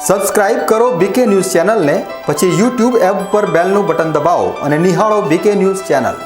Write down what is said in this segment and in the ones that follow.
Subscribe કરો બીકે news ચેનલને, પછી યુટ્યુબ એપ પર બેલનું બટન દબાવો અને નિહાળો બીકે ન્યૂઝ ચેનલ।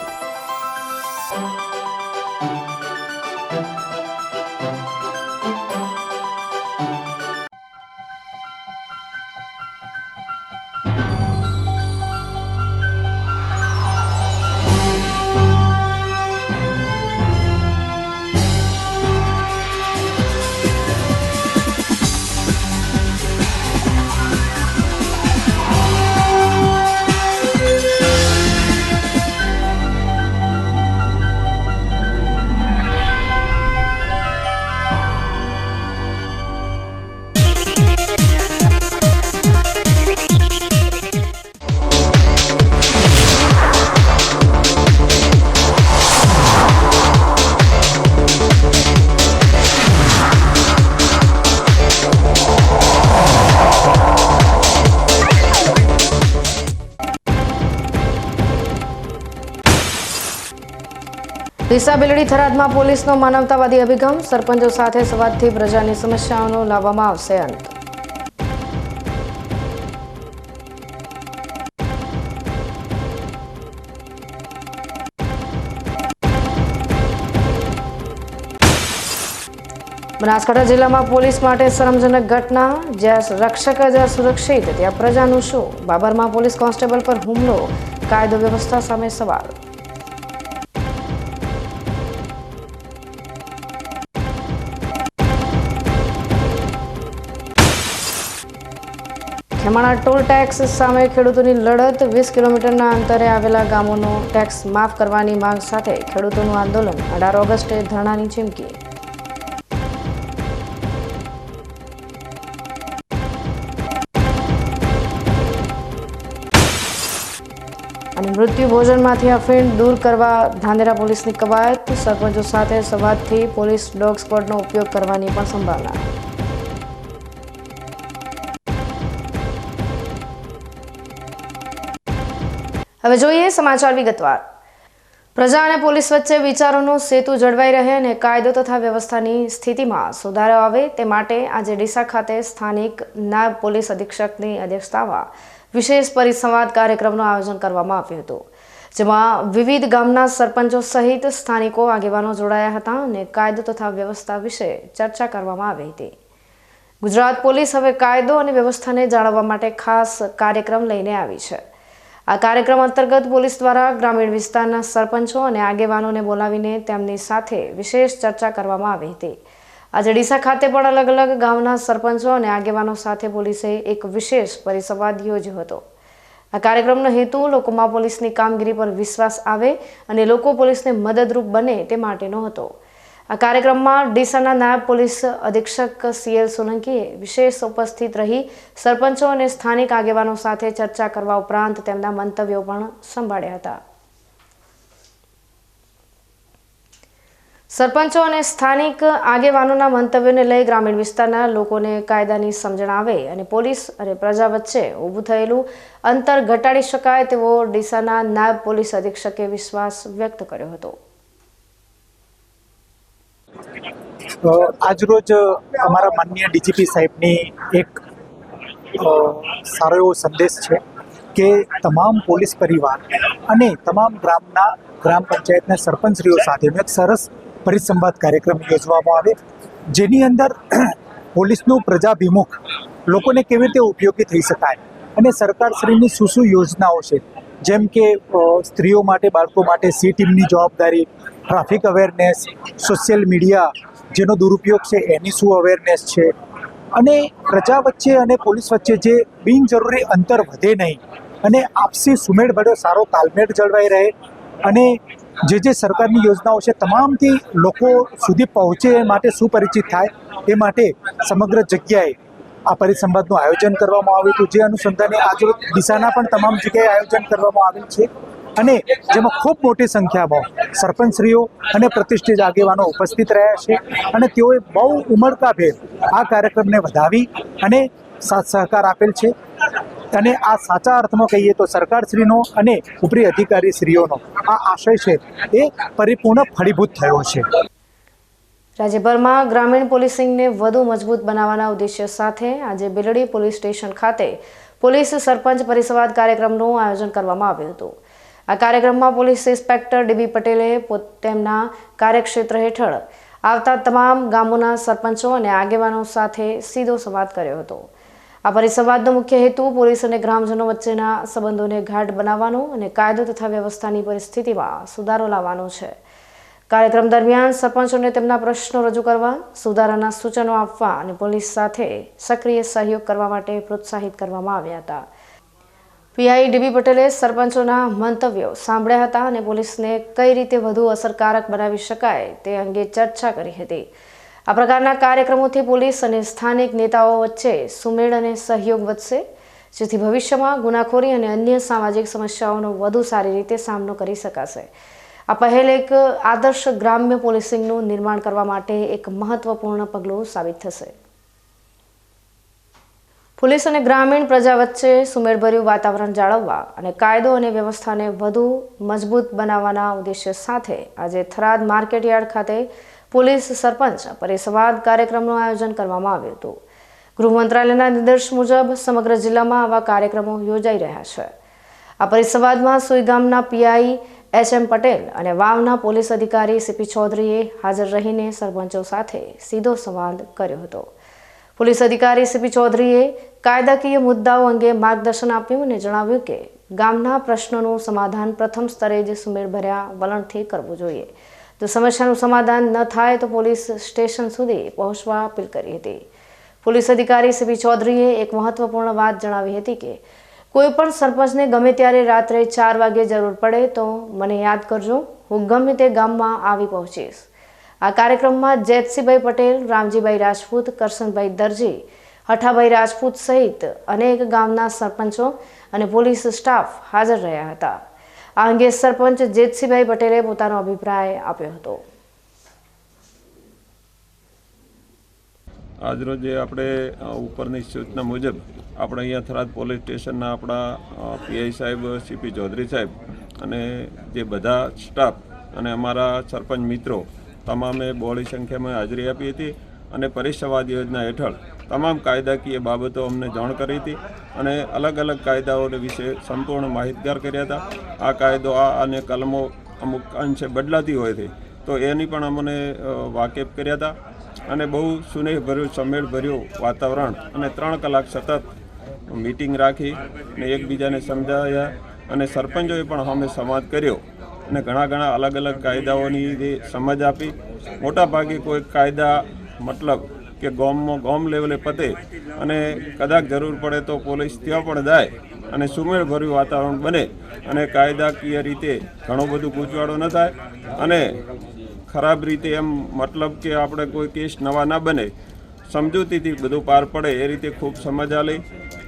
ડીસા બેલડી થરાદમાં પોલીસનો માનવતાવાદી અભિગમ, સરપંચો સાથે સંવાદથી પ્રજાની સમસ્યાઓનો લાવવામાં આવશે અંત। બનાસકાંઠા જિલ્લામાં પોલીસ માટે શરમજનક ઘટના, જ્યાં રક્ષક જ સુરક્ષિત ત્યાં પ્રજાનું શું? બાબરમાં પોલીસ કોન્સ્ટેબલ પર હુમલો, કાયદો વ્યવસ્થા સામે સવાલ। ખેમાણા ટોલ ટેક્સ સામે ખેડૂતોની લડત, 20 કિલોમીટરના અંતરે આવેલા ગામોનો ટેક્સ માફ કરવાની માંગ સાથે ખેડૂતોનું આંદોલન, 18 ઓગસ્ટે ધરણાની ચીમકી। અને મૃત્યુ ભોજનમાંથી અફીણ દૂર કરવા ધાનેરા પોલીસની કવાયત, સરપંચો સાથે સંવાદથી પોલીસ ડોગ સ્ક્વોડનો ઉપયોગ કરવાની પણ સંભાવના। હવે જોઈએ સમાચાર વિગતવાર। પ્રજા અને પોલીસ વચ્ચે વિચારોનો સેતુ જળવાઈ રહે અને કાયદો તથા વ્યવસ્થાની સ્થિતિમાં સુધારો આવે તે માટે આજે ડીસા ખાતે સ્થાનિક નાયબ પોલીસ અધિક્ષકની અધ્યક્ષતામાં વિશેષ પરિસંવાદ કાર્યક્રમનું આયોજન કરવામાં આવ્યું હતું, જેમાં વિવિધ ગામના સરપંચો સહિત સ્થાનિકો આગેવાનો જોડાયા હતા અને કાયદો તથા વ્યવસ્થા વિશે ચર્ચા કરવામાં આવી હતી। ગુજરાત પોલીસ હવે કાયદો અને વ્યવસ્થાને જાળવવા માટે ખાસ કાર્યક્રમ લઈને આવી છે। આ કાર્યક્રમ અંતર્ગત પોલીસ દ્વારા ગ્રામીણ વિસ્તારના સરપંચો અને આગેવાનોને બોલાવીને તેમની સાથે વિશેષ ચર્ચા કરવામાં આવી હતી। આજે ડીસા ખાતે પણ અલગ અલગ ગામના સરપંચો અને આગેવાનો સાથે પોલીસે એક વિશેષ પરિસંવાદ યોજ્યો હતો। આ કાર્યક્રમનો હેતુ લોકોમાં પોલીસની કામગીરી પર વિશ્વાસ આવે અને લોકો પોલીસને મદદરૂપ બને તે માટેનો હતો। આ કાર્યક્રમમાં ડીસાના નાયબ પોલીસ અધિક્ષક CL સોલંકીએ વિશેષ ઉપસ્થિત રહી સરપંચો અને સ્થાનિક આગેવાનો સાથે ચર્ચા કરવા ઉપરાંત તેમના મંતવ્યો પણ સંભાળ્યા હતા। સરપંચો અને સ્થાનિક આગેવાનોના મંતવ્યોને લઈ ગ્રામીણ વિસ્તારના લોકોને કાયદાની સમજણ આવે અને પોલીસ અને પ્રજા વચ્ચે ઊભું થયેલું અંતર ઘટાડી શકાય તેવો ડીસાના નાયબ પોલીસ અધિક્ષકે વિશ્વાસ વ્યક્ત કર્યો હતો। આજરોજ અમારા માનનીય ડીજીપી સાહેબની એક સારો એવો સંદેશ છે કે તમામ પોલીસ પરિવાર અને તમામ ગ્રામ પંચાયતના સરપંચશ્રીઓ સાથેનો એક સરસ પરિસંવાદ કાર્યક્રમ યોજવામાં આવે, જેની અંદર પોલીસનું પ્રજાભિમુખ લોકોને કેવી રીતે ઉપયોગી થઈ શકાય અને સરકારશ્રીની શું યોજનાઓ છે, જેમ કે સ્ત્રીઓ માટે, બાળકો માટે સી ટીમની જવાબદારી, ટ્રાફિક અવેરનેસ, સોશિયલ મીડિયા જેનો દુરુપયોગ છે એની શું અવેરનેસ છે, અને પ્રજા વચ્ચે અને પોલીસ વચ્ચે જે બિનજરૂરી અંતર વધે નહીં અને આપસી સુમેળભર્યો સારો તાલમેળ જળવાઈ રહે અને જે સરકારની યોજનાઓ છે તમામથી લોકો સુધી પહોંચે એ માટે સુપરિચિત થાય એ માટે સમગ્ર જગ્યાએ આ પરિસંવાદનું આયોજન કરવામાં આવ્યું હતું, જે અનુસંધાને આજરોજ ડીસાના પણ તમામ જગ્યાએ આયોજન કરવામાં આવેલ છે અને જેમાં ખૂબ મોટી સંખ્યામાં સરપંચશ્રીઓ અને પ્રતિષ્ઠિત આગેવાનો ઉપસ્થિત રહ્યા છે અને તેઓએ બહુ ઉમળકાભેર આ કાર્યક્રમને વધાવી અને સાથ સહકાર આપેલ છે અને આ સાચા અર્થમાં કહીએ તો સરકારશ્રીનો અને ઉપરી અધિકારીશ્રીઓનો આ આશય છે એ પરિપૂર્ણ ફળીભૂત થયો છે। રાજ્યભરમાં ગ્રામીણ પોલીસિંગને વધુ મજબૂત બનાવવાના ઉદ્દેશ્ય સાથે આજે બેલડી પોલીસ સ્ટેશન ખાતે પોલીસ સરપંચ પરિસંવાદ કાર્યક્રમનું આયોજન કરવામાં આવ્યું હતું. આ કાર્યક્રમમાં પોલીસ ઇન્સ્પેક્ટર ડીબી પટેલે તેમના કાર્યક્ષેત્ર હેઠળ આવતા તમામ ગામોના સરપંચો અને આગેવાનો સાથે સીધો સંવાદ કર્યો હતો. આ પરિસંવાદનો મુખ્ય હેતુ પોલીસ અને ગ્રામજનો વચ્ચેના સંબંધોને ગાઢ બનાવવાનો અને કાયદો તથા વ્યવસ્થાની પરિસ્થિતિમાં સુધારો લાવવાનો છે. કાર્યક્રમ દરમિયાન સરપંચોને તેમના પ્રશ્નો રજૂ કરવા, સુધારાના સૂચનો આપવા અને પોલીસ સાથે સક્રિય સહયોગ કરવા માટે પ્રોત્સાહિત કરવામાં આવ્યા હતા. પીઆઈ ડીબી પટેલે સરપંચોના મંતવ્યો સાંભળ્યા હતા અને પોલીસને કઈ રીતે વધુ અસરકારક બનાવી શકાય તે અંગે ચર્ચા કરી હતી. આ પ્રકારના કાર્યક્રમોથી પોલીસ અને સ્થાનિક નેતાઓ વચ્ચે સુમેળ અને સહયોગ વધશે, જેથી ભવિષ્યમાં ગુનાખોરી અને અન્ય સામાજિક સમસ્યાઓનો વધુ સારી રીતે સામનો કરી શકાશે. આ પહેલ એક આદર્શ ગ્રામ્ય પોલીસિંગનું નિર્માણ કરવા માટે એક મહત્વપૂર્ણ પગલું સાબિત થશે. પોલીસ અને ગ્રામીણ પ્રજા વચ્ચે સુમેળભર્યું વાતાવરણ જાળવવા અને કાયદો અને વ્યવસ્થાને વધુ મજબૂત બનાવવાના ઉદ્દેશ્ય સાથે આજે થરાદ માર્કેટયાર્ડ ખાતે પોલીસ સરપંચ પરિસંવાદ કાર્યક્રમનું આયોજન કરવામાં આવ્યું હતું. ગૃહ મંત્રાલયના નિર્દેશ મુજબ સમગ્ર જિલ્લામાં આવા કાર્યક્રમો યોજાઈ રહ્યા છે. આ પરિસંવાદમાં સુઈગામના પીઆઈ એચ.એમ. પટેલ અને વાવના પોલીસ અધિકારી સીપી ચૌધરીએ હાજર રહીને સરપંચો સાથે સીધો સંવાદ કર્યો હતો. પોલીસ અધિકારી સીપી ચૌધરીએ કાયદાકીય મુદ્દાઓ અંગે માર્ગદર્શન આપ્યું અને જણાવ્યું કે ગામના પ્રશ્નોનું સમાધાન પ્રથમ સ્તરે જ સુમેળભર્યા વલણથી કરવું જોઈએ. જો સમસ્યાનું સમાધાન ન થાય તો પોલીસ સ્ટેશન સુધી પહોંચવા અપીલ કરી હતી. પોલીસ અધિકારી સીપી ચૌધરીએ એક મહત્વપૂર્ણ વાત જણાવી હતી કે કોઈ પણ સરપંચને ગમે ત્યારે રાત્રે 4 વાગે જરૂર પડે તો મને યાદ કરજો, હું ગમે તે ગામમાં આવી પહોંચીશ. આ કાર્યક્રમમાં જેતસીભાઈ પટેલ, રામજીભાઈ રાજપૂત, કરશનભાઈ દરજી, હઠાભાઈ રાજપૂત સહિત અનેક ગામના સરપંચો અને પોલીસ સ્ટાફ હાજર રહ્યા હતા. આ અંગે સરપંચ જેતસીભાઈ પટેલે પોતાનો અભિપ્રાય આપ્યો હતો. આજરોજ આપણે ઉપરની સૂચના મુજબ આપણે અહીંયા થરાદ પોલીસ સ્ટેશનના આપણા પીઆઈ સાહેબ, સીપી ચૌધરી સાહેબ અને જે બધા સ્ટાફ અને અમારા સરપંચ મિત્રો તમામે બહોળી સંખ્યામાં હાજરી આપી હતી અને પરિસંવાદ યોજના હેઠળ તમામ કાયદાકીય બાબતો અમને જાણ કરી હતી અને અલગ અલગ કાયદાઓ વિશે સંપૂર્ણ માહિતગાર કર્યા હતા. આ કાયદો અને કલમો અમુક અંશે બદલાતી હોય છે તો એની પણ અમને વાકેફ કર્યા હતા અને બહુ સુનેહભર્યું, સમેળભર્યું વાતાવરણ અને 3 કલાક સતત મીટિંગ રાખી અને એકબીજાને સમજાવ્યા અને સરપંચોએ પણ અમે સંવાદ કર્યો અને ઘણા અલગ અલગ કાયદાઓની સમજ આપી. મોટાભાગે કોઈ કાયદા મતલબ કે ગામ લેવલે પતે અને કદાચ જરૂર પડે તો પોલીસ ત્યાં પણ જાય અને સુમેળભર્યું વાતાવરણ બને અને કાયદાકીય રીતે ઘણું બધું ગૂંચવાડો ન થાય અને ખરાબ રીતે એમ મતલબ કે આપણે કોઈ કેસ નવા ના બને, સમજૂતીથી બધું પાર પડે એ રીતે ખૂબ સમજ આલી.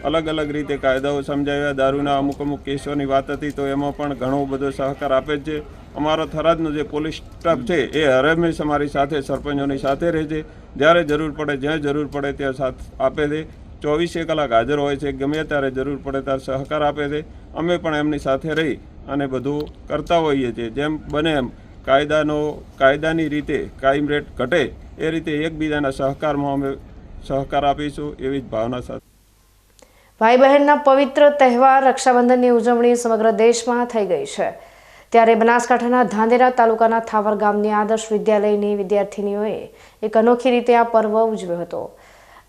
અલગ અલગ રીતે કાયદાઓ સમજાવ્યા. દારૂના અમુક કેસોની વાત હતી તો એમાં પણ ઘણો બધો સહકાર આપે જ છે. અમારો થરાદનો જે પોલીસ સ્ટાફ છે એ હંમેશ અમારી સાથે, સરપંચોની સાથે રહે છે. જ્યારે જરૂર પડે, જ્યાં જરૂર પડે ત્યાં સાથ આપે છે. 24 કલાક હાજર હોય છે. ગમે ત્યારે જરૂર પડે ત્યારે સહકાર આપે છે. અમે પણ એમની સાથે રહી અને બધું કરતા હોઈએ છીએ. જેમ બને એમ કાયદાની રીતે ક્રાઇમ રેટ ઘટે એ રીતે એકબીજાના સહકારમાં અમે સહકાર આપીશું એવી જ ભાવના સાથે. ભાઈ બહેનના પવિત્ર તહેવાર રક્ષાબંધનની ઉજવણી સમગ્ર દેશમાં થઈ ગઈ છે. ત્યારે બનાસકાંઠાના ધાંધેરા તાલુકાના થાવર ગામની આદર્શ વિદ્યાલયની વિદ્યાર્થીનીઓએ એક અનોખી રીતે આ પર્વ ઉજવ્યો હતો.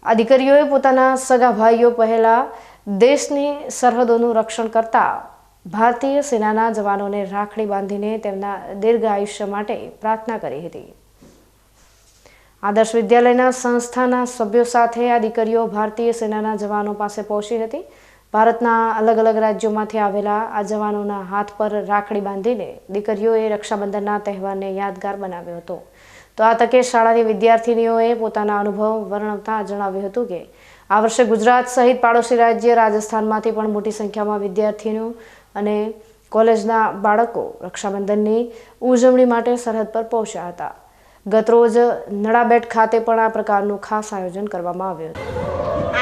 આ દીકરીઓએ પોતાના સગા ભાઈઓ પહેલા દેશની સરહદોનું રક્ષણ કરતા ભારતીય સેનાના જવાનોને રાખડી બાંધીને તેમના દીર્ઘ આયુષ્ય માટે પ્રાર્થના કરી હતી. આદર્શ વિદ્યાલયના સંસ્થાના સભ્યો સાથે આ દીકરીઓ ભારતીય સેનાના જવાનો પાસે પહોંચી હતી. ભારતના અલગ અલગ રાજ્યોમાંથી આવેલા આ જવાનોના હાથ પર રાખડી બાંધીને દીકરીઓએ રક્ષાબંધનના તહેવારને યાદગાર બનાવ્યો હતો. તો આ તકે શાળાની વિદ્યાર્થીનીઓએ પોતાના અનુભવ વર્ણવતા જણાવ્યું હતું કે આ વર્ષે ગુજરાત સહિત પાડોશી રાજ્ય રાજસ્થાનમાંથી પણ મોટી સંખ્યામાં વિદ્યાર્થીઓ અને કોલેજના બાળકો રક્ષાબંધનની ઉજવણી માટે સરહદ પર પહોંચ્યા હતા. ગતરોજ નડાબેટ ખાતે પણ આ પ્રકારનું ખાસ આયોજન કરવામાં આવ્યું હતું.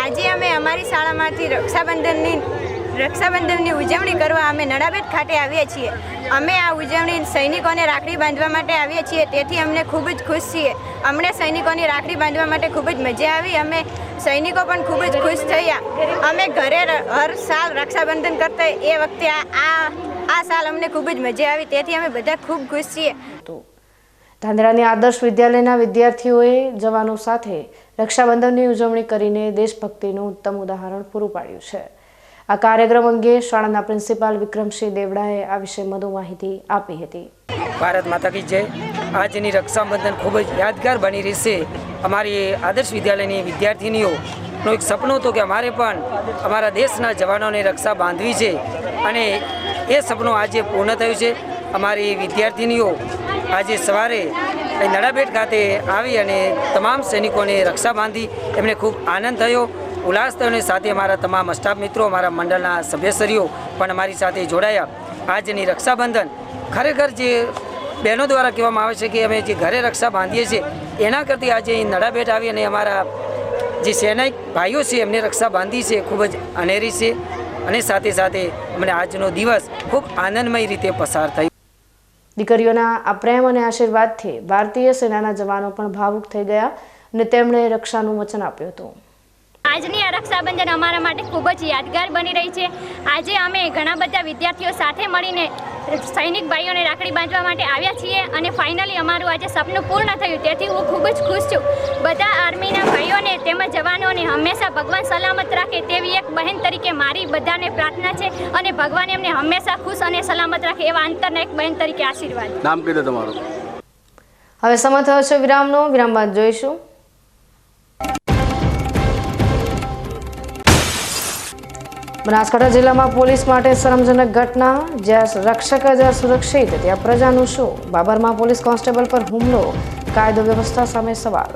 આજે અમે અમારી શાળામાંથી રક્ષાબંધનની ઉજવણી કરવા અમે નડાબેટ ખાતે આવ્યા છીએ. અમે આ ઉજવણી સૈનિકોને રાખડી બાંધવા માટે આવીએ છીએ, તેથી અમને ખૂબ જ ખુશ છીએ. અમને સૈનિકોની રાખડી બાંધવા માટે ખૂબ જ મજા આવી. અમે સૈનિકો પણ ખૂબ જ ખુશ થયા. અમે ઘરે હર સાલ રક્ષાબંધન કરતા એ વખતે આ સાલ અમને ખૂબ જ મજા આવી, તેથી અમે બધા ખૂબ ખુશ છીએ. ધાંધ્રાની આદર્શ વિદ્યાલયના વિદ્યાર્થીઓએ જવાનો સાથે રક્ષાબંધનની ઉજવણી કરીને દેશભક્તિનું ઉત્તમ ઉદાહરણ પૂરું પાડ્યું છે. આ કાર્યક્રમ અંગે શાળાના પ્રિન્સિપાલ વિક્રમસિંહ દેવડાએ આ વિશે વધુ માહિતી આપી હતી. ભારત માતા કી જય. આજની રક્ષાબંધન ખૂબ જ યાદગાર બની રહેશે. અમારી આદર્શ વિદ્યાલયની વિદ્યાર્થીનીઓનું એક સપનું હતું કે અમારે પણ અમારા દેશના જવાનોને રક્ષા બાંધવી છે, અને એ સપનું આજે પૂર્ણ થયું છે. અમારી વિદ્યાર્થીનીઓ આજે સવારે નડાબેટ ખાતે આવી અને તમામ સૈનિકોને રક્ષા બાંધી. એમને ખૂબ આનંદ થયો, ઉલ્લાસ થયો, અને સાથે અમારા તમામ સ્ટાફ મિત્રો, અમારા મંડળના સભ્યશ્રીઓ પણ અમારી સાથે જોડાયા. આજની રક્ષાબંધન ખરેખર જે બહેનો દ્વારા કહેવામાં આવે છે કે અમે જે ઘરે રક્ષા બાંધીએ છીએ એના કરતી આજે નડાબેટ આવી અને અમારા જે સૈનિક ભાઈઓ છે એમને રક્ષા બાંધી છે ખૂબ જ અનેરી છે, અને સાથે સાથે અમને આજનો દિવસ ખૂબ આનંદમય રીતે પસાર થયો. દીકરીઓના આ પ્રેમ અને આશીર્વાદથી ભારતીય સેનાના જવાનો પણ ભાવુક થઈ ગયા અને તેમણે રક્ષાનું વચન આપ્યું હતું. આજની આ રક્ષાબંધન અમારા માટે ખૂબ જ યાદગાર બની રહી છે. આજે અમે ઘણા બધા વિદ્યાર્થીઓ સાથે મળીને સૈનિક ભાઈઓને રાખડી બાંધવા માટે આવ્યા છીએ, અને ફાઇનલી અમારું આજે સપનું પૂર્ણ થયું, તેથી હું ખૂબ જ ખુશ છું. બધા આર્મીના ભાઈઓને તેમજ જવાનોને હંમેશા ભગવાન સલામત રાખે તેવી એક બહેન તરીકે મારી બધાને પ્રાર્થના છે, અને ભગવાન એમને હંમેશા ખુશ અને સલામત રાખે એવા અંતરના એક બહેન તરીકે આશીર્વાદ. નામ કહી દો તમારું. હવે સમય થયો છે વિરામનો. વિરામ બાદ જોઈશું. બનાસકાંઠા જિલ્લામાં પોલીસ માટે શરમજનક ઘટના. જ્યાં રક્ષક જ્યાં સુરક્ષિત ત્યાં પ્રજાનું શું? બાબરમાં પોલીસ કોન્સ્ટેબલ પર હુમલો, કાયદો વ્યવસ્થા સામે સવાલ.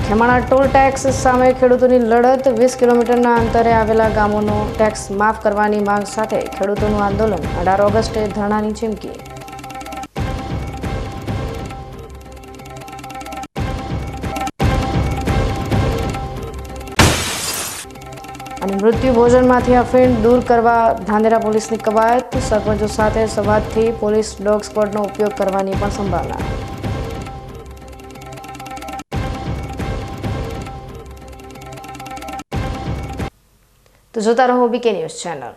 ખેમાણા ટોલ ટેક્સ સામે ખેડૂતોની લડત. 20 કિલોમીટરના અંતરે આવેલા ગામોનો ટેક્સ માફ કરવાની માંગ સાથે ખેડૂતોનું આંદોલન. 18 ઓગસ્ટે ધરણાની ચીમકી. અને મૃત્યુ ભોજનમાંથી અફીણ દૂર કરવા ધાંધ્રા પોલીસની કવાયત. સરપંચો સાથે સંવાદથી પોલીસ ડોગ સ્ક્વોડનો ઉપયોગ કરવાની પણ સંભાવના. તો જોતા રહો BK news channel.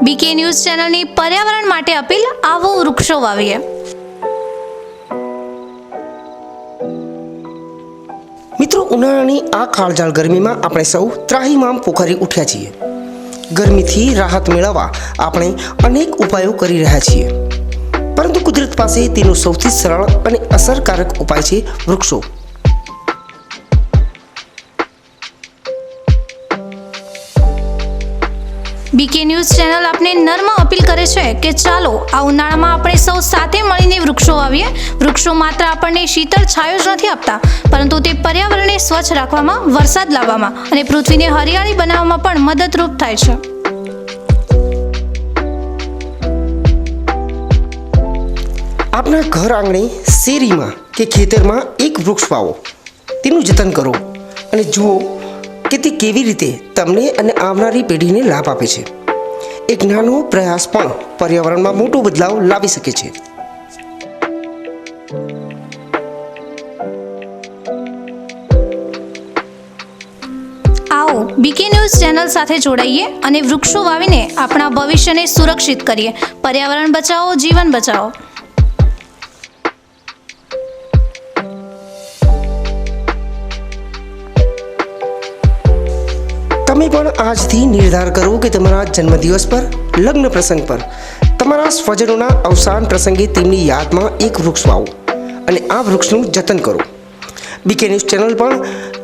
BK news ચેનલની પર્યાવરણ માટે અપીલ. આવો વૃક્ષો વાવીએ. મિત્રો, ઉનાળાની આ કાળઝાળ ગરમીમાં આપણે સૌ ત્રાહિમામ પોખરી ઉઠ્યા છીએ. ગરમીથી રાહત મેળવવા આપણે અનેક ઉપાયો કરી રહ્યા છીએ, પરંતુ કુદરત પાસે તેનો સૌથી સરળ અને અસરકારક ઉપાય છે વૃક્ષો. બીકે ન્યૂઝ ચેનલ આપને નર્મ અપીલ કરે છે કે ચાલો આ ઉનાળામાં આપણે સૌ સાથે મળીને વૃક્ષો વાવીએ. વૃક્ષો માત્ર આપણને શીતળ છાયો જ નથી આપતા, પરંતુ તે પર્યાવરણને સ્વચ્છ રાખવામાં, વરસાદ લાવવામાં અને પૃથ્વીને હરિયાળી બનાવવામાં પણ મદદરૂપ થાય છે. આપના ઘર આંગણે, શેરીમાં કે ખેતરમાં એક વૃક્ષ વાવો, તેનું જતન કરો અને જુઓ કે તે કેવી રીતે તમને અને આવનારી પેઢીને લાભ આપે છે. એક નાનો પ્રયાસ પણ પર્યાવરણમાં મોટો બદલાવ લાવી શકે છે. આવો બીકે ન્યૂઝ ચેનલ સાથે જોડાઈએ અને વૃક્ષો વાવીને આપણા ભવિષ્યને સુરક્ષિત કરીએ. પર્યાવરણ બચાવો, જીવન બચાવો. તમે પણ આજથી નિર્ધાર કરો કે તમારા જન્મદિવસ પર, લગ્ન પ્રસંગ પર, તમારા સ્વજનોના અવસાન પ્રસંગે તેમની યાદમાં એક વૃક્ષ વાવો અને આ વૃક્ષનું જતન કરો. બીકે ન્યૂઝ ચેનલ પણ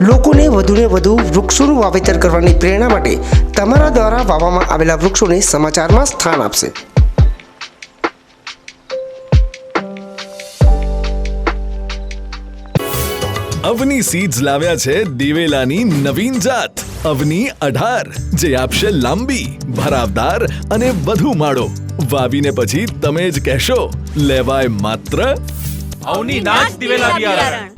લોકોને વધુને વધુ વૃક્ષોનું વાવેતર કરવાની પ્રેરણા માટે તમારા દ્વારા વાવવામાં આવેલા વૃક્ષોને સમાચારમાં સ્થાન આપશે. અવની સીડ્સ લાવ્યા છે દિવેલાની નવીન જાત અવની 18, જે આપશે લાંબી, ભરાવદાર અને વધુ માળો. વાવીને પછી તમે જ કહેશો, લેવાય માત્ર અવની નાચ દિવેલા બિયારણ.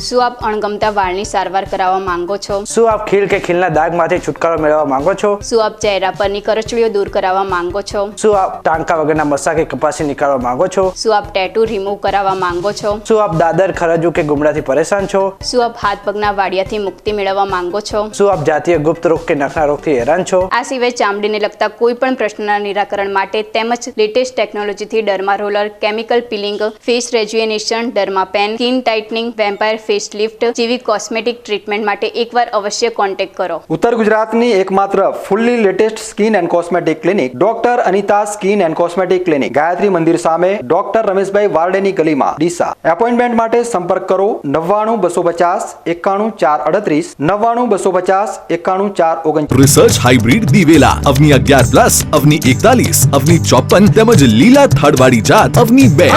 શું આપ અણગમતા વાળની સારવાર કરાવવા માંગો છો? શું આપ ખીલ કે ખીલના દાગમાંથી છુટકારો મેળવવા માંગો છો? શું આપ ચહેરા પરની કરચલીઓ દૂર કરાવવા માંગો છો? શું આપ ટાંકા વગરના મસા કે કપાસી નીકાળવા માંગો છો? શું આપ ટેટુ રિમૂવ કરાવવા માંગો છો? શું આપ દાદર, ખરજુ કે ગુમડાથી પરેશાન છો? શું આપ હાથ પગના વાડિયાથી મુક્તિ મેળવવા માંગો છો? શું આપ જાતીય ગુપ્ત રોગ કે નખના રોગથી હેરાન છો? આ સિવાય ચામડીને લગતા કોઈ પણ પ્રશ્નના નિરાકરણ માટે તેમજ લેટેસ્ટ ટેકનોલોજીથી derma roller, chemical peeling, face rejuvenation, derma pen, skin tightening, vampire face lift જેવી કોસ્મેટિક ટ્રીટમેન્ટ માટે એકવાર અવશ્ય કોન્ટેક્ટ કરો. ઉત્તર ગુજરાતની એકમાત્ર fully latest skin and cosmetic clinic doctor Anita skin and cosmetic clinic, Gayatri Mandir સામે, ડોક્ટર રમેશભાઈ વારડેની ગલીમાં, ડીસા. એપોઇન્ટમેન્ટ માટે સંપર્ક કરો 99 250 91 438, 99 250 91 439. રિસર્ચ હાઇબ્રિડ દિવેલા અવની 11+, અવની 41, અવની 54 તેમજ લીલા થડવાળી જાત અવની 2.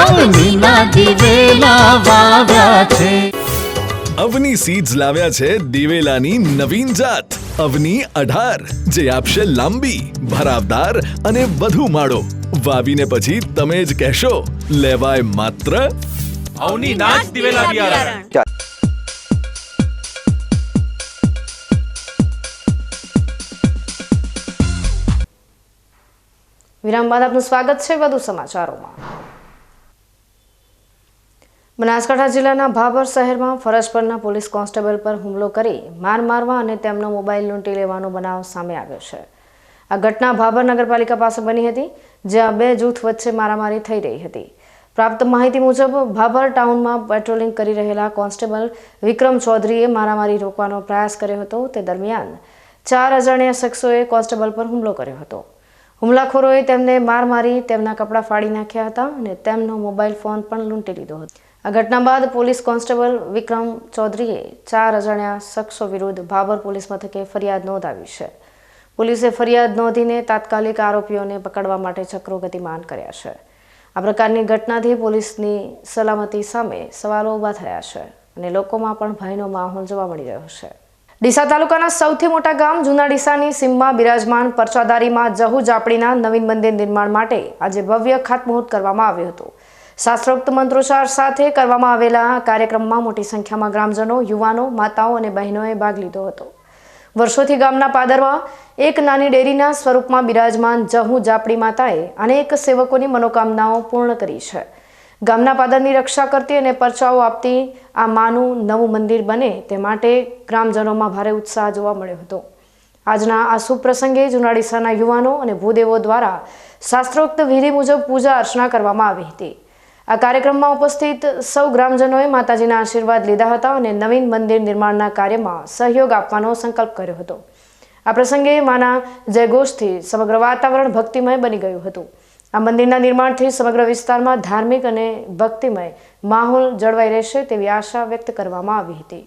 અવની સીડ્સ લાવ્યા છે દિવેલાની નવીન જાત અવની 18, જે આપશે લાંબી, ભરાવદાર અને વધુ માળો. વાવીને પછી તમે જ કહેશો, લેવાય માત્ર અવની નાચ દિવેલા બિયારણ. વિરામ બાદ આપનું સ્વાગત છે વધુ સમાચારોમાં. બનાસકાંઠા જિલ્લાના ભાભર શહેરમાં ફરજ પરના પોલીસ કોન્સ્ટેબલ પર હુમલો કરી માર મારવા અને તેમનો મોબાઈલ લૂંટી લેવાનો બનાવ સામે આવ્યો છે. આ ઘટના ભાભર નગરપાલિકા પાસે બની હતી, જ્યાં બે જૂથ વચ્ચે મારામારી થઈ રહી હતી. પ્રાપ્ત માહિતી મુજબ ભાભર ટાઉનમાં પેટ્રોલિંગ કરી રહેલા કોન્સ્ટેબલ વિક્રમ ચૌધરીએ મારામારી રોકવાનો પ્રયાસ કર્યો હતો. તે દરમિયાન 4 અજાણ્યા શખ્સોએ કોન્સ્ટેબલ પર હુમલો કર્યો હતો. હુમલાખોરોએ તેમને માર મારી તેમના કપડાં ફાડી નાખ્યા હતા અને તેમનો મોબાઈલ ફોન પણ લૂંટી લીધો હતો. આ ઘટના બાદ પોલીસ કોન્સ્ટેબલ વિક્રમ ચૌધરીએ 4 અજાણ્યા શખ્સો વિરુદ્ધ ભાભર પોલીસ મથકે ફરિયાદ નોંધાવી છે. પોલીસે ફરિયાદ નોંધીને તાત્કાલિક આરોપીઓને પકડવા માટે ચક્રો ગતિમાન કર્યા છે. આ પ્રકારની ઘટનાથી પોલીસની સલામતી સામે સવાલો ઊભા થયા છે અને લોકોમાં પણ ભયનો માહોલ જોવા મળી રહ્યો છે. ડીસા તાલુકાના સૌથી મોટા ગામ જૂના ડીસાની સીમમાં બિરાજમાન પરચાદારીમાં જહુ જાપડીના નવીન મંદિર નિર્માણ માટે આજે ભવ્ય ખાતમુહૂર્ત કરવામાં આવ્યું હતું. શાસ્ત્રોક્ત મંત્રોચ્ચાર સાથે કરવામાં આવેલા કાર્યક્રમમાં મોટી સંખ્યામાં ગ્રામજનો, યુવાનો, માતાઓ અને બહેનોએ ભાગ લીધો હતો. વર્ષોથી ગામના પાદરમાં એક નાની ડેરીના સ્વરૂપમાં બિરાજમાન જહુ જાપડી માતાએ અનેક સેવકોની મનોકામનાઓ પૂર્ણ કરી છે. ગામના પાદરની રક્ષા કરતી અને પરચાઓ આપતી આ માનું નવું મંદિર બને તે માટે ગ્રામજનોમાં ભારે ઉત્સાહ જોવા મળ્યો હતો. આજના આ શુભ પ્રસંગે જૂના ડીસાના યુવાનો અને ભૂદેવો દ્વારા શાસ્ત્રોક્ત વિધિ મુજબ પૂજા અર્ચના કરવામાં આવી હતી. આ કાર્યક્રમમાં ઉપસ્થિત સૌ ગ્રામજનોએ માતાજીના આશીર્વાદ લીધા હતા અને નવીન મંદિર નિર્માણના કાર્યમાં સહયોગ આપવાનો સંકલ્પ કર્યો હતો. આ પ્રસંગે માના જયઘોષથી સમગ્ર વાતાવરણ ભક્તિમય બની ગયું હતું. આ મંદિરના નિર્માણથી સમગ્ર વિસ્તારમાં ધાર્મિક અને ભક્તિમય માહોલ જળવાઈ રહેશે તેવી આશા વ્યક્ત કરવામાં આવી હતી.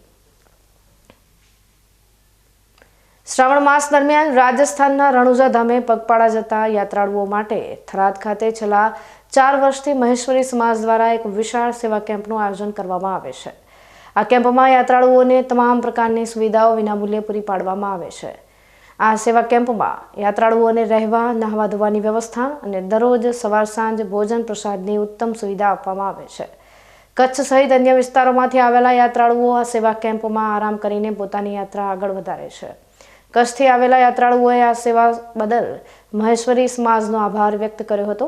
શ્રાવણ માસ દરમિયાન રાજસ્થાનના રણુજા ધામે પગપાળા જતા યાત્રાળુઓ માટે થરાદ ખાતે છેલ્લા 4 વર્ષથી મહેશ્વરી સમાજ દ્વારા એક વિશાળ સેવા કેમ્પનું આયોજન કરવામાં આવે છે. આ કેમ્પમાં યાત્રાળુઓને તમામ પ્રકારની સુવિધાઓ વિનામૂલ્યે પૂરી પાડવામાં આવે છે. આ સેવા કેમ્પમાં યાત્રાળુઓને રહેવા, નહાવા ધોવાની વ્યવસ્થા અને દરરોજ સવાર સાંજ ભોજન પ્રસાદની ઉત્તમ સુવિધા આપવામાં આવે છે. કચ્છ સહિત અન્ય વિસ્તારોમાંથી આવેલા યાત્રાળુઓ આ સેવા કેમ્પમાં આરામ કરીને પોતાની યાત્રા આગળ વધારે છે. કચ્છથી આવેલા યાત્રાળુઓએ આ સેવા બદલ મહેશ્વરી સમાજનો આભાર વ્યક્ત કર્યો હતો.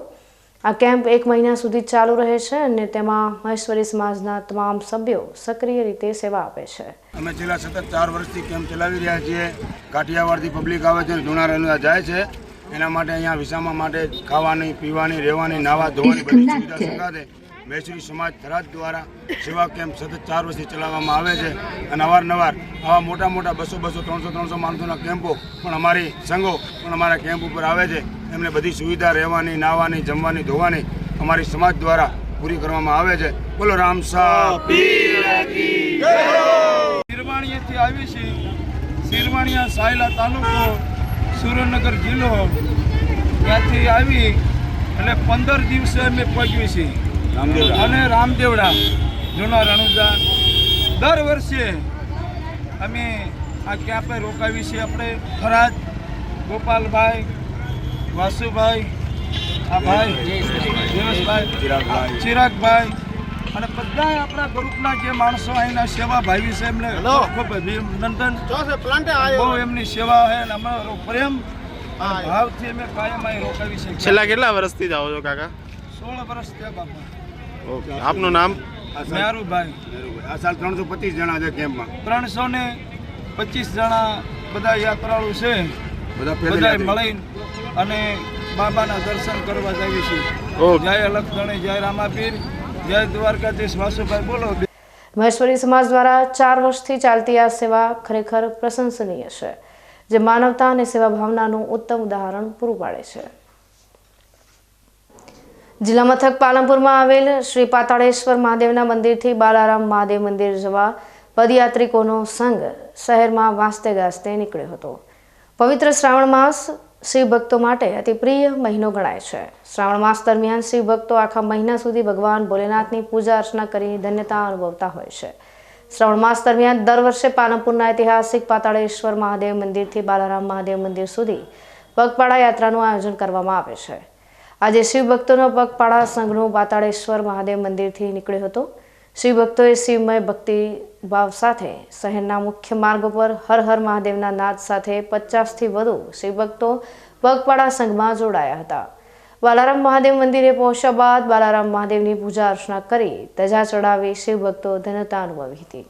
આ કેમ્પ 1 મહિના સુધી ચાલુ રહે છે અને તેમાં મહેશ્વરી સમાજના તમામ સભ્યો સક્રિય રીતે સેવા આપે છે. અમે છેલ્લા સતત 4 વર્ષથી કેમ્પ ચલાવી રહ્યા છીએ. કાઠિયાવાડથી પબ્લિક આવે છે, જૂના રણુજા જાય છે. એના માટે અહીંયા વિસામા માટે ખાવાની, પીવાની, રહેવાની, નાવા ધોવાની બધી સુવિધા સંગાથે મહેશ્વરી સમાજ થરાદ દ્વારા સેવા કેમ્પ સતત 4 વર્ષથી ચલાવવામાં આવે છે. અને અવારનવાર આવા મોટા મોટા 200, 300 માણસોના કેમ્પો પણ અમારી સંઘો પણ અમારા કેમ્પ ઉપર આવે છે. એમને બધી સુવિધા રહેવાની, નાવાની, જમવાની, ધોવાની અમારી સમાજ દ્વારા પૂરી કરવામાં આવે છે. બોલો રામસા પીર કી જય. નિર્વાણીએથી આવી છે તિરવાણિયા સાયલા તાલુકો સુરેન્દ્રનગર જિલ્લો ત્યાંથી આવી એટલે 15 દિવસે અમે પહોંચવી છીએ અને રામદેવડા જૂના રણુજા દર વર્ષે અમે આ ક્યાં રોકાવી છીએ આપણે ફરાજ ગોપાલભાઈ વાસુભાઈ આ ભાઈ જયેશભાઈ ચિરાગભાઈ અને બધા આપણા ગ્રુપના જે માણસો અહીંના સેવા ભાવી છે એમને ખૂબ અભિનંદન. બહુ એમની સેવા છે અને અમારો પ્રેમ ભાવથી અમે કાયમ અહીં રોકાવી છે. છેલ્લા કેટલા વર્ષથી જાઓ છો કાકા? 16 વર્ષ થયા બાપા. ઓકે, આપનું નામ? મેરુભાઈ. આ સાલ 325 જણા છે કેમ્પમાં. 325 જણા બધા યાત્રાળુ છે. બધા મળી અને બાબાના દર્શન કરવા જઈએ છીએ. જય અલખધણી, જય રામાપીર, જય દ્વારકાધીશ. વાસુભાઈ બોલો. મહેશ્વરી સમાજ દ્વારા 4 વર્ષથી ચાલતી આ સેવા ખરેખર પ્રશંસનીય છે, જે માનવતા અને સેવા ભાવનાનું ઉત્તમ ઉદાહરણ પૂરું પાડે છે. જિલ્લા મથક પાલનપુરમાં આવેલ શ્રી પાતાળેશ્વર મહાદેવના મંદિરથી બાલારામ મહાદેવ મંદિર જવા પદયાત્રિકોનો સંઘ શહેરમાં વાંસતે ગાજતે નીકળ્યો હતો. પવિત્ર શ્રાવણ માસ શિવ ભક્તો માટે અતિ પ્રિય મહિનો ગણાય છે. શ્રાવણ માસ દરમિયાન શિવ ભક્તો આખા મહિના સુધી ભગવાન ભોલેનાથની પૂજા અર્ચના કરી ધન્યતા અનુભવતા હોય છે. શ્રાવણ માસ દરમિયાન દર વર્ષે પાલનપુરના ઐતિહાસિક પાતાળેશ્વર મહાદેવ મંદિરથી બાલારામ મહાદેવ મંદિર સુધી પગપાળા યાત્રાનું આયોજન કરવામાં આવે છે. આજે શિવ ભક્તોનો પગપાળા સંઘનું પાતાળેશ્વર મહાદેવ મંદિરથી નીકળ્યો હતો. શિવ ભક્તોએ શિવમય ભક્તિ ભાવ સાથે શહેરના મુખ્ય માર્ગો પર હર હર મહાદેવના નાદ સાથે 50થી વધુ શિવ ભક્તો પગપાળા સંઘમાં જોડાયા હતા. બાલારામ મહાદેવ મંદિરે પહોંચ્યા બાદ બાલારામ મહાદેવની પૂજા અર્ચના કરી ધજા ચડાવી શિવ ભક્તો ધન્યતા અનુભવી હતી.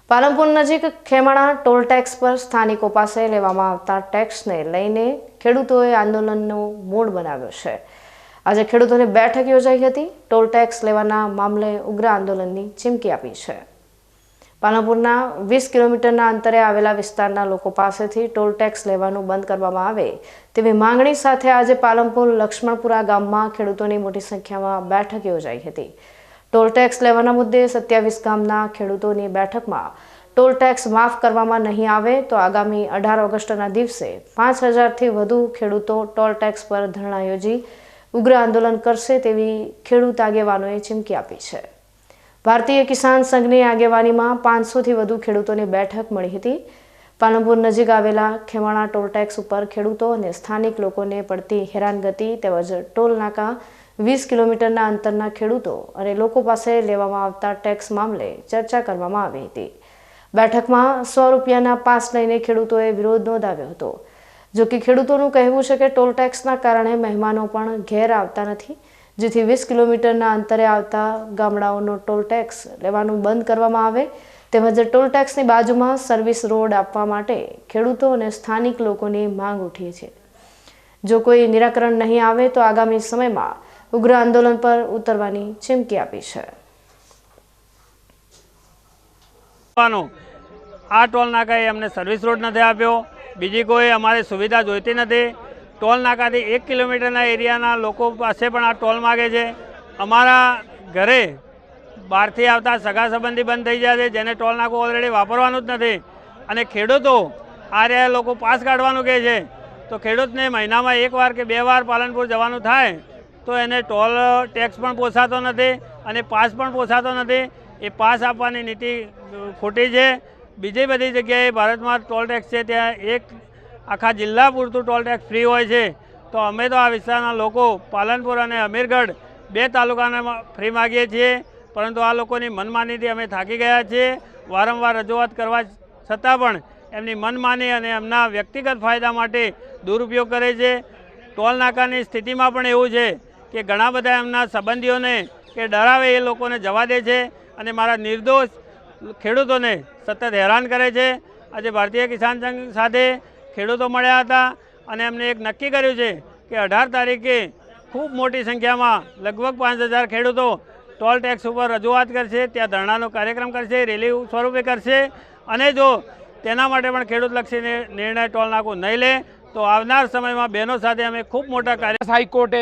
પાલનપુર નજીક ખેમાણા ટોલ ટેક્સ પર સ્થાનિકો પાસે લેવામાં આવતા ટેક્સને લઈને ખેડૂતોએ આંદોલનનો મૂડ બનાવ્યો છે. આજે ખેડૂતોને બેઠક યોજાઈ હતી. ટોલ ટેક્સ લેવાના મામલે ઉગ્ર આંદોલનની ચીમકી આપી છે. પાલનપુરના 20 કિલોમીટરના અંતરે આવેલા વિસ્તારના લોકો પાસેથી ટોલ ટેક્સ લેવાનું બંધ કરવામાં આવે તેવી માંગણી સાથે આજે પાલનપુર લક્ષ્મણપુરા ગામમાં ખેડૂતોની મોટી સંખ્યામાં બેઠક યોજાઈ હતી. ટોલ ટેક્સ લેવાના મુદ્દે 27 ગામના ખેડૂતોની બેઠકમાં ટોલ ટેક્સ માફ કરવામાં નહીં આવે તો આગામી 18 ઓગસ્ટના દિવસે 5000થી વધુ ખેડૂતો ટોલ ટેક્સ પર ધરણા યોજી ઉગ્ર આંદોલન કરશે તેવી ખેડૂત આગેવાનોએ ચીમકી આપી છે. ભારતીય કિસાન સંઘની આગેવાનીમાં 500થી વધુ ખેડૂતોની બેઠક મળી હતી. પાલનપુર નજીક આવેલા ખેમાણા ટોલ ટેક્સ ઉપર ખેડૂતો અને સ્થાનિક લોકોને પડતી હેરાનગતિ તેમજ ટોલ નાકા 20 કિલોમીટરના અંતરના ખેડૂતો અને લોકો પાસે લેવામાં આવતા ટેક્સ મામલે ચર્ચા કરવામાં આવી હતી. બેઠકમાં 100 રૂપિયાના પાસ લઈને ખેડૂતોએ વિરોધ નોંધાવ્યો હતો. જો કે ખેડૂતોનું કહેવું છે કે ટોલ ટેક્સના કારણે મહેમાનો પણ ઘેર આવતા નથી, જેથી 20 કિલોમીટરના અંતરે આવતા ગામડાઓનો ટોલ ટેક્સ લેવાનું બંધ કરવામાં આવે તેમજ ટોલ ટેક્સની બાજુમાં સર્વિસ રોડ આપવા માટે ખેડૂતો અને સ્થાનિક લોકોની માંગ ઉઠી છે. જો કોઈ નિરાકરણ નહીં આવે તો આગામી સમયમાં ઉગ્ર આંદોલન પર ઉતરવાની ચીમકી આપી છે. આ ટોલ નાકાએ અમને સર્વિસ રોડ નથી આપ્યો, બીજી કોઈ અમારે સુવિધા જોઈતી નથી. ટોલ નાકાથી 1 કિલોમીટરના એરિયાના લોકો પાસે પણ આ ટોલ માગે છે. અમારા ઘરે બહારથી આવતા સગા સંબંધી બંધ થઈ જાય છે, જેને ટોલ નાકું ઓલરેડી વાપરવાનું જ નથી. અને ખેડૂતો આ રહ્યા લોકો પાસ કાઢવાનું કહે છે, તો ખેડૂતને મહિનામાં 1 વાર કે 2 વાર પાલનપુર જવાનું થાય તો એને ટોલ ટેક્સ પણ પોસાતો નથી અને પાસ પણ પોસાતો નથી. એ પાસ આપવાની નીતિ ખોટી છે. બીજી બધી જગ્યાએ ભારતમાં ટોલ ટેક્સ છે, ત્યાં એક આખા જિલ્લા પૂરતું ટોલ ટેક્સ ફ્રી હોય છે. તો અમે તો આ વિસ્તારના લોકો પાલનપુર અને અમીરગઢ 2 તાલુકાના ફ્રી માગીએ છીએ, પરંતુ આ લોકોની મનમાનીથી અમે થાકી ગયા છીએ. વારંવાર રજૂઆત કરવા છતાં પણ એમની મનમાની અને એમના વ્યક્તિગત ફાયદા માટે દુરુપયોગ કરે છે. ટોલ નાકાની સ્થિતિમાં પણ એવું છે કે ઘણા બધા એમના સંબંધીઓને કે ડરાવે એ લોકોને જવા દે છે અને મારા નિર્દોષ ખેડૂતોને સતત હેરાન કરે છે. આજે ભારતીય કિસાન સંઘ સાથે ખેડૂતો મળ્યા હતા અને એમને એક નક્કી કર્યું છે કે 18 તારીખે ખૂબ મોટી સંખ્યામાં લગભગ 5000 ખેડૂતો ટોલ ટેક્સ ઉપર રજૂઆત કરશે, ત્યાં ધરણાનો કાર્યક્રમ કરશે, રેલી સ્વરૂપે કરશે. અને જો તેના માટે પણ ખેડૂતલક્ષી નિર્ણય ટોલ નાકું નહીં લે તો આવનાર સમયમાં બહેનો સાથે અમે ખૂબ મોટા કાર્ય. હાઈકોર્ટે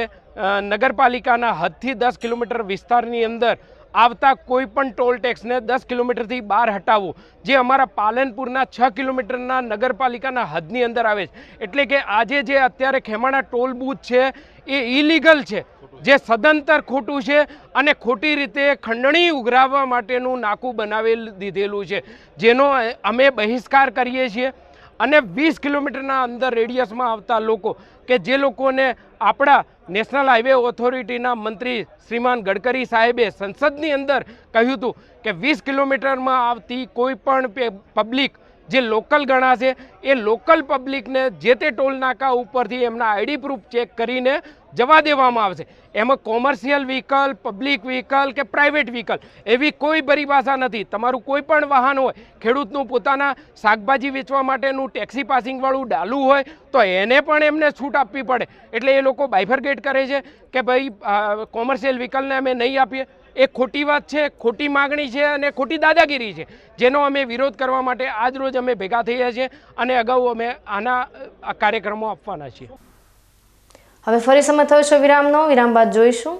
નગરપાલિકાના હદથી 10 કિલોમીટર વિસ્તારની અંદર આવતા કોઈ પણ ટોલ ટેક્સને 10 કિલોમીટરથી બહાર હટાવવો, જે અમારા પાલનપુરના 6 કિલોમીટરના નગરપાલિકાના હદની અંદર આવે છે. એટલે કે આજે જે અત્યારે ખેમાણા ટોલ બૂથ છે એ ઇલીગલ છે, જે સદંતર ખોટું છે અને ખોટી રીતે ખંડણી ઉઘરાવવા માટેનું નાકું બનાવી દીધેલું છે, જેનો અમે બહિષ્કાર કરીએ છીએ. અને 20 કિલોમીટરના અંદર રેડિયસમાં આવતા લોકો કે જે લોકોને આપણા નેશનલ હાઈવે ઓથોરિટીના મંત્રી શ્રીમાન ગડકરી સાહેબે સંસદની અંદર કહ્યું હતું કે 20 કિલોમીટરમાં આવતી કોઈ પણ પબ્લિક જે લોકલ ગણાશે એ લોકલ પબ્લિકને જે તે ટોલ નાકા ઉપરથી એમના આઈડી પ્રૂફ ચેક કરીને જવા દેવામાં આવશે. એમાં કોમર્શિયલ વ્હીકલ, પબ્લિક વ્હીકલ કે પ્રાઇવેટ વ્હીકલ એવી કોઈ પરિભાષા નથી. તમારું કોઈ પણ વાહન હોય, ખેડૂતનું પોતાના શાકભાજી વેચવા માટેનું ટેક્સી પાસિંગવાળું ડાલું હોય તો એને પણ એમને છૂટ આપવી પડે. એટલે એ લોકો બાયફર્ગેટ કરે છે કે ભાઈ કોમર્શિયલ વ્હીકલને અમે નહીં આપીએ. એ ખોટી વાત છે, ખોટી માગણી છે અને ખોટી દાદાગીરી છે, જેનો અમે વિરોધ કરવા માટે આજ રોજ અમે ભેગા થયા છીએ અને અગાઉ અમે આના કાર્યક્રમો આપવાના છીએ. હવે ફરી સમય થયો છે વિરામનો. વિરામ બાદ જોઈશું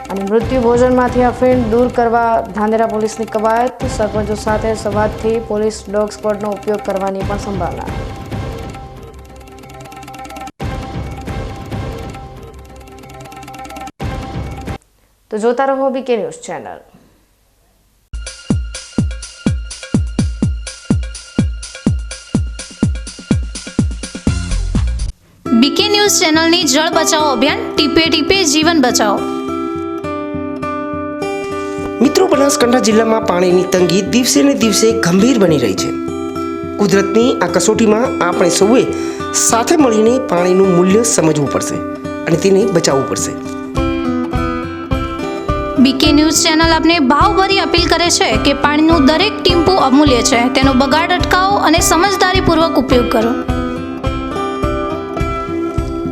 અને મૃત્યુ ભોજનમાંથી અફીણ દૂર કરવા ધાનેરા પોલીસની કવાયત. સરપંચો સાથે સંવાદથી પોલીસ ડોગ સ્ક્વોડનો ઉપયોગ કરવાની પણ સંભાવના. તો જોતા રહો BK news channel. BK news ચેનલની જળ બચાવો અભિયાન ટીપે ટીપે જીવન બચાવો. મિત્રો, બનાસકાંઠા જિલ્લામાં પાણીની તંગી દિવસે ને દિવસે ગંભીર બની રહી છે. કુદરતની આ કસોટીમાં આપણે સૌએ સાથે મળીને પાણીનું મૂલ્ય સમજવું પડશે અને તેને બચાવવું પડશે. બીકે ન્યૂઝ ચેનલ આપને ભાવભરી અપીલ કરે છે કે પાણીનું દરેક ટીમ્પુ અમૂલ્ય છે, તેનો બગાડ અટકાવો અને સમજદારીપૂર્વક ઉપયોગ કરો.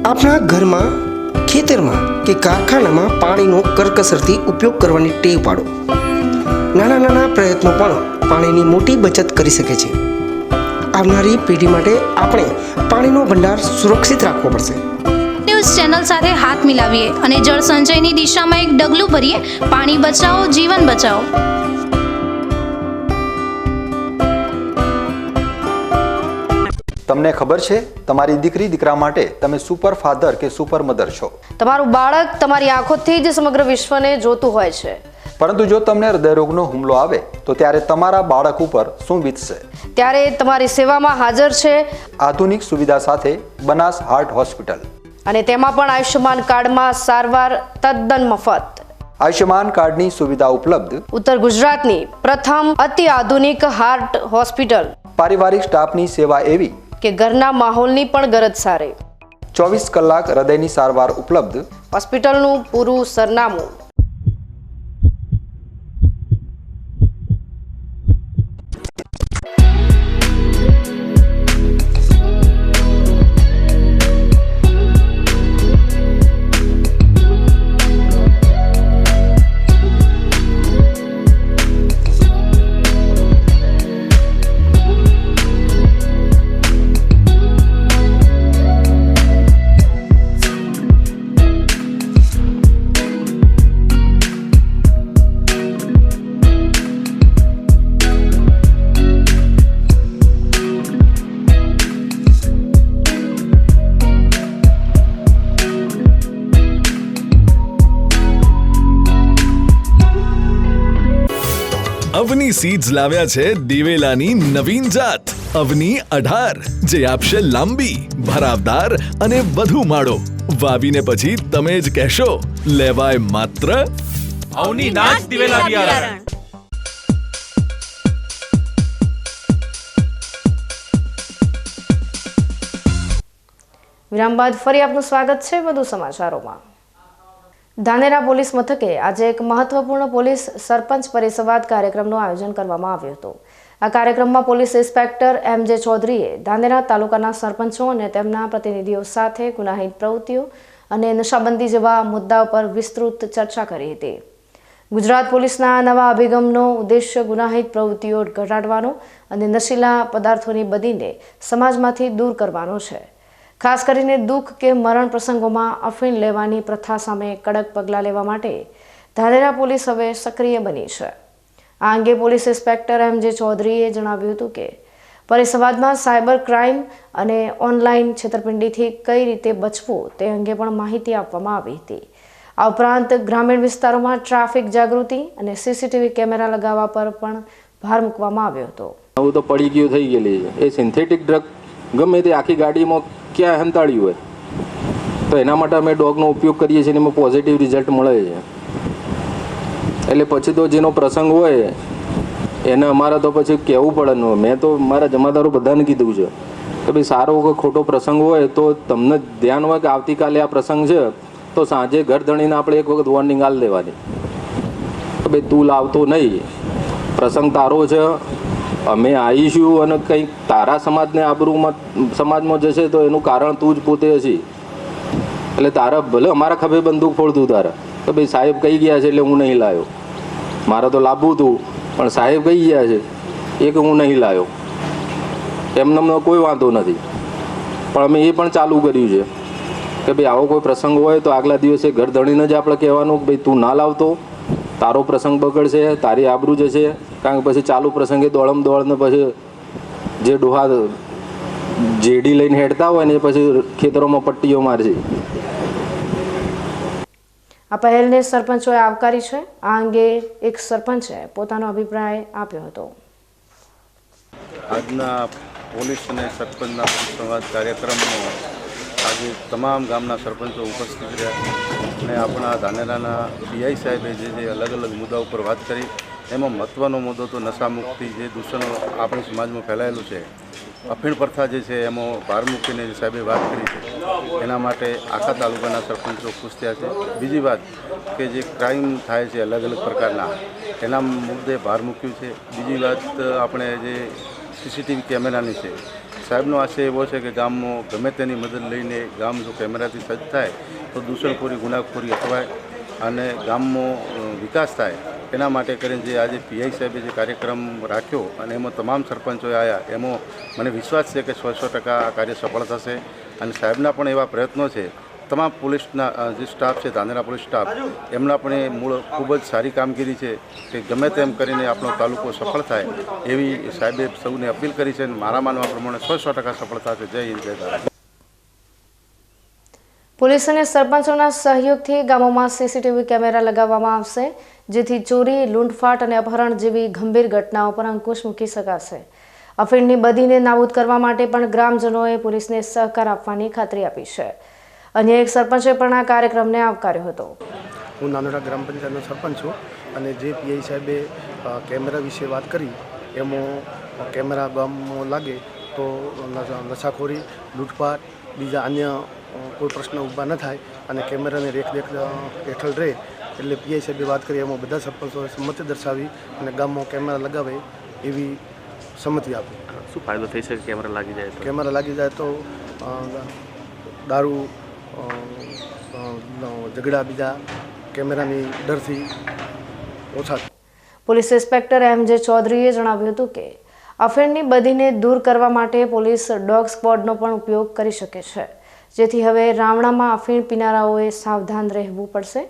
આપણા ઘરમાં, ખેતરમાં કે કારખાનામાં પાણીનો કરકસરથી ઉપયોગ કરવાની ટેવ પાડો. નાના નાના પ્રયત્નો પણ પાણીની મોટી બચત કરી શકે છે. આવનારી પેઢી માટે આપણે પાણીનો ભંડાર સુરક્ષિત રાખવો પડશે. ન્યૂઝ ચેનલ સાથે હાથ મિલાવીએ અને જળ સંચયની દિશામાં એક ડગલું ભરીએ. પાણી બચાવો, જીવન બચાવો. તમને ખબર છે, તમારી દીકરી દીકરા માટે તમે સુપર ફાધર કે સુપર મધર છો. તમારું બાળક તમારી આંખોથી જ સમગ્ર વિશ્વને જોતું હોય છે. પરંતુ જો તમને હૃદયરોગનો હુમલો આવે તો ત્યારે તમારા બાળક ઉપર શું વીતશે? ત્યારે તમારી સેવામાં હાજર છે આધુનિક સુવિધા સાથે બનાસ હાર્ટ હોસ્પિટલ, અને તેમાં પણ આયુષ્યમાન કાર્ડમાં સારવાર તદ્દન મફત. આયુષ્યમાન કાર્ડની સુવિધા ઉપલબ્ધ ઉત્તર ગુજરાતની પ્રથમ અતિ આધુનિક હાર્ટ હોસ્પિટલ. પારિવારિક સ્ટાફની સેવા એવી કે ઘરના માહોલની પણ ગરજ સારી. 24 કલાક હૃદયની સારવાર ઉપલબ્ધ. હોસ્પિટલનું પૂરું સરનામું. અવની સીડ્સ લાવ્યા છે દિવેલાની નવીન જાત અવની 18, જે આપશે લાંબી, ભરાવદાર અને વધુ માળો. વાવીને પછી તમે જ કહેશો, લેવાય માત્ર અવની નાચ દિવેલા બિયારણ. વિરામ બાદ ફરી આપનું સ્વાગત છે વધુ સમાચારોમાં. ધાનેરા પોલીસ મથકે આજે એક મહત્વપૂર્ણ પોલીસ સરપંચ પરિસંવાદ કાર્યક્રમનું આયોજન કરવામાં આવ્યું હતું. આ કાર્યક્રમમાં પોલીસ ઇન્સ્પેક્ટર MJ ચૌધરીએ ધાનેરા તાલુકાના સરપંચો અને તેમના પ્રતિનિધિઓ સાથે ગુનાહિત પ્રવૃત્તિઓ અને નશાબંધી જેવા મુદ્દાઓ પર વિસ્તૃત ચર્ચા કરી હતી. ગુજરાત પોલીસના નવા અભિગમનો ઉદ્દેશ્ય ગુનાહિત પ્રવૃત્તિઓ ઘટાડવાનો અને નશીલા પદાર્થોની બદીને સમાજમાંથી દૂર કરવાનો છે. ખાસ કરીને દુઃખ કે મરણ પ્રસંગોમાં અફીણ લેવાની પ્રથા સામે કડક પગલાં લેવા માટે ધાનેરા પોલીસ હવે સક્રિય બની છે. આ અંગે પોલીસ ઇન્સ્પેક્ટર MJ ચૌધરીએ જણાવ્યું હતું કે પરિસંવાદમાં સાયબર ક્રાઇમ અને ઓનલાઈન છેતરપિંડીથી કઈ રીતે બચવું તે અંગે પણ માહિતી આપવામાં આવી હતી. આ ઉપરાંત ગ્રામીણ વિસ્તારોમાં ટ્રાફિક જાગૃતિ અને CCTV કેમેરા લગાવવા પર પણ ભાર મૂકવામાં આવ્યો હતો. હું તો પડી ગયું થઈ ગયેલી છે. એ સિન્થેટિક ડ્રગ ગમે તે આખી ગાડીમાં ક્યાં હંતાડ્યું હોય તો એના માટે અમે ડોગનો ઉપયોગ કરીએ છીએ અને એમાં પોઝિટિવ રિઝલ્ટ મળે છે. એટલે પછી તો જેનો પ્રસંગ હોય એને અમારે તો પછી કહેવું પડે ન. મેં તો મારા જમાદારો બધાને કીધું છે કે ભાઈ સારો કે ખોટો પ્રસંગ હોય તો તમને ધ્યાન હોય કે આવતીકાલે આ પ્રસંગ છે તો સાંજે ઘર ધણીને આપણે એક વખત વોર્નિંગ આલ દેવાની કે ભાઈ તું લાવતો નહીં, પ્રસંગ તારો છે, અમે આવીશું અને કંઈક તારા સમાજને આબરૂમાં સમાજમાં જશે તો એનું કારણ તું જ પોતે હશી. એટલે તારા ભલે અમારા ખભે બંદૂક ફોડતું તારા કે ભાઈ સાહેબ કહી ગયા છે એટલે હું નહીં લાવ્યો, મારે તો લાવવું હતું પણ સાહેબ કહી ગયા છે એ કે હું નહીં લાવ્યો, એમને કોઈ વાંધો નથી. પણ અમે એ પણ ચાલુ કર્યું છે કે ભાઈ આવો કોઈ પ્રસંગ હોય તો આગલા દિવસે ઘર ધણીને જ આપણે કહેવાનું કે ભાઈ તું ના લાવતો, તારો પ્રસંગ બગડશે, તારી આબરૂ જશે. કારણ કે પછી ચાલુ પ્રસંગે દોડમ દોડને પછી જે ડોહા જેડી લઈને હેડતા હોય ને એ પછી ખેતરોમાં પટ્ટીઓ મારશે. આ પહેલને સરપંચોએ આવકારી છે. આ અંગે એક સરપંચે પોતાનો અભિપ્રાય આપ્યો હતો. આજના પોલીસ અને સરપંચના સંવાદ કાર્યક્રમમાં આજે તમામ ગામના સરપંચો ઉપસ્થિત રહ્યા અને આપણા ધાનેરાના PI સાહેબે જે અલગ અલગ મુદ્દા ઉપર વાત કરી એમાં મહત્ત્વનો મુદ્દો તો નશામુક્તિ જે દૂષણો આપણા સમાજમાં ફેલાયેલું છે, અફીણ પ્રથા જે છે એમાં ભાર મૂકીને જે સાહેબે વાત કરી છે એના માટે આખા તાલુકાના સરપંચો ખુશ થયા છે. બીજી વાત કે જે ક્રાઇમ થાય છે અલગ અલગ પ્રકારના એના મુદ્દે ભાર મૂક્યું છે. બીજી વાત આપણે જે CCTV કેમેરાની છે, સાહેબનો આશય એવો છે કે ગામમાં ગમે તેની મદદ લઈને ગામ જો કેમેરાથી સજ્જ થાય તો દૂષણખોરી ગુનાખોરી અટવાય અને ગામમાં વિકાસ થાય. એના માટે કરીને જે આજે PI સાહેબે જે કાર્યક્રમ રાખ્યો અને એમાં તમામ સરપંચોએ આવ્યા એમાં મને વિશ્વાસ છે કે 100% આ કાર્ય સફળ થશે. અને સાહેબના પણ એવા પ્રયત્નો છે. તમામ પોલીસના જે સ્ટાફ છે, ધાનેરા પોલીસ સ્ટાફ, એમના પણ એ મૂળ ખૂબ જ સારી કામગીરી છે કે ગમે તેમ કરીને આપણો તાલુકો સફળ થાય એવી સાહેબે સૌને અપીલ કરી છે. અને મારા માનવા પ્રમાણે 100% સફળ થશે. જય હિન્દ, જય ભારત. પોલીસ અને સરપંચોના સહયોગથી ગામોમાં CCTV કેમેરા લગાવવામાં આવશે, જેથી ચોરી, લૂંટફાટ અને અપહરણ જેવી ગંભીર ઘટનાઓ પર અંકુશ મૂકી શકાશે. અફીણની બદીને નાબૂદ કરવા માટે પણ ગ્રામજનોએ પોલીસને સહકાર આપવાની ખાતરી આપી છે. અન્ય એક સરપંચે પણ આ કાર્યક્રમને આવકાર્યો હતો. હું નાનોડા ગ્રામ પંચાયતનો સરપંચ છું અને જે PI સાહેબે કેમેરા વિશે વાત કરી એમાં કેમેરા ગામમાં લાગે તો નશાખોરી, લૂંટફાટ, બીજા અન્ય કોઈ પ્રશ્ન ઊભા ન થાય અને કેમેરાની રેખદેખ હેઠળ રહે એટલે PI સાહેબે વાત કરી એમાં બધા સરપંચોએ સંમતિ દર્શાવી અને ગામમાં કેમેરા લગાવે એવી સંમતિ આપી. શું ફાયદો થઈ શકે કેમેરા લાગી જાય તો? કેમેરા લાગી જાય તો દારૂ, ઝઘડા બીજા કેમેરાની ડરથી ઓછા. પોલીસ ઇન્સ્પેક્ટર MJ ચૌધરીએ જણાવ્યું હતું કે અફીણની બદીને દૂર કરવા માટે પોલીસ ડોગ સ્ક્વોડનો પણ ઉપયોગ કરી શકે છે, જેથી હવે રામણામાં અફીણ પીનારાઓએ સાવધાન રહેવું પડશે.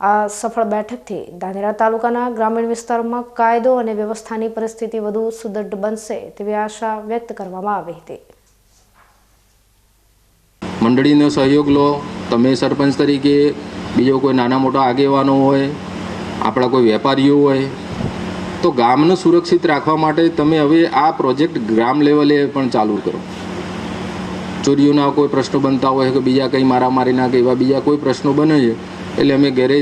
આ સફળ બેઠકથી ધાનેરા તાલુકાના ગ્રામીણ વિસ્તારોમાં કાયદો અને વ્યવસ્થાની પરિસ્થિતિ વધુ સુદૃઢ બનશે તેવી આશા વ્યક્ત કરવામાં આવી હતી. મંડળીનો સહયોગ લો. તમે સરપંચ તરીકે બીજો કોઈ નાના મોટા આગેવાનો હોય, આપણા કોઈ વેપારીઓ હોય તો ગામને સુરક્ષિત રાખવા માટે તમે હવે આ પ્રોજેક્ટ ગ્રામ લેવલે પણ ચાલુ કરો. ચોરીઓના કોઈ પ્રશ્નો બનતા હોય કે બીજા કંઈ મારામારીના કે એવા બીજા કોઈ પ્રશ્નો બને છે એટલે અમે ઘરે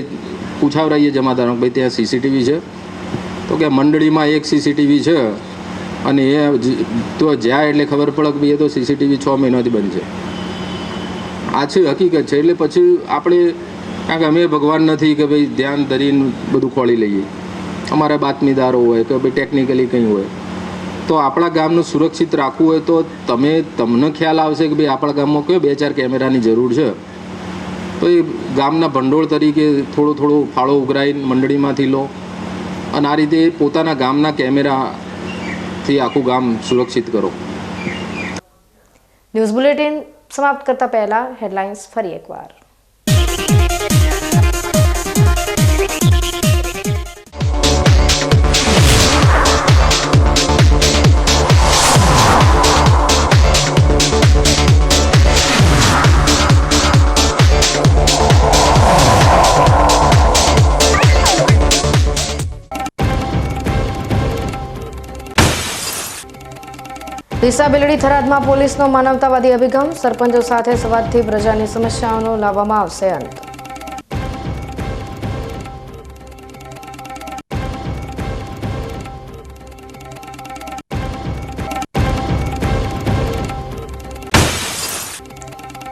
પૂછાવરાઈએ જમાદારો ભાઈ ત્યાં CCTV છે તો કે મંડળીમાં એક CCTV છે અને એ તો જ્યાં એટલે ખબર પડે કે ભાઈ એ તો CCTV 6 મહિનાથી બંધ છે. આ છે હકીકત છે. એટલે પછી આપણે કારણ કે અમે ભગવાન નથી કે ભાઈ ધ્યાન ધરીને બધું ખોળી લઈએ. અમારા બાતમીદારો હોય કે ભાઈ ટેકનિકલી કંઈ હોય તો આપણા ગામને સુરક્ષિત રાખવું હોય તો તમને ખ્યાલ આવશે કે ભાઈ આપણા ગામમાં કયો 2-4 કેમેરાની જરૂર છે તો એ ગામના ભંડોળ તરીકે થોડો ફાળો ઉઘરાઈને મંડળીમાંથી લો અને આ રીતે પોતાના ગામના કેમેરાથી આખું ગામ સુરક્ષિત કરો. ન્યૂઝ બુલેટિન સમાપ્ત કરતા પહેલા હેડલાઇન્સ ફરી એકવાર. ડીસા બેલડી થરાદમાં પોલીસનો માનવતાવાદી અભિગમ, સરપંચો સાથે સંવાદથી પ્રજાની સમસ્યાઓનો લાવવામાં આવશે અંત.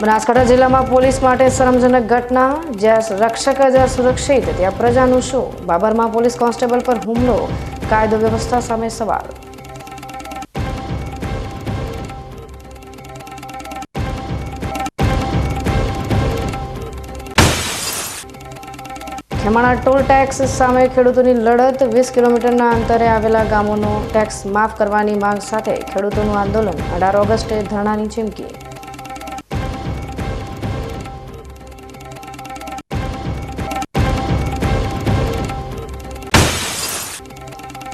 બનાસકાંઠા જિલ્લામાં પોલીસ માટે શરમજનક ઘટના, જ્યાં રક્ષક જ સુરક્ષિત ત્યાં પ્રજાનું શું? બાબરમાં પોલીસ કોન્સ્ટેબલ પર હુમલો, કાયદો વ્યવસ્થા સામે સવાલ. ખેમાણા ટોલ ટેક્સ સામે ખેડૂતોની લડત, 20 કિલોમીટરના અંતરે આવેલા ગામોનો ટેક્સ માફ કરવાની માંગ સાથે ખેડૂતોનું આંદોલન, 18 ઓગસ્ટે ધરણાની ચીમકી.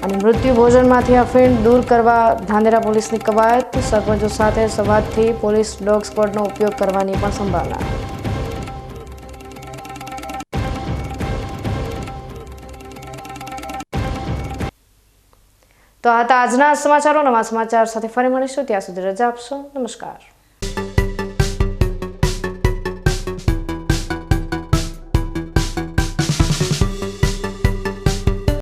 અને મૃત્યુ ભોજનમાંથી અફીણ દૂર કરવા ધાનેરા પોલીસની કવાયત, સરપંચો સાથે સંવાદથી પોલીસ ડોગ સ્ક્વોડનો ઉપયોગ કરવાની પણ સંભાવના. તો આ હતા આજના સમાચારો. નવા સમાચાર સાથે ફરી મળીશું. ત્યાં સુધી રજા આપશો. નમસ્કાર.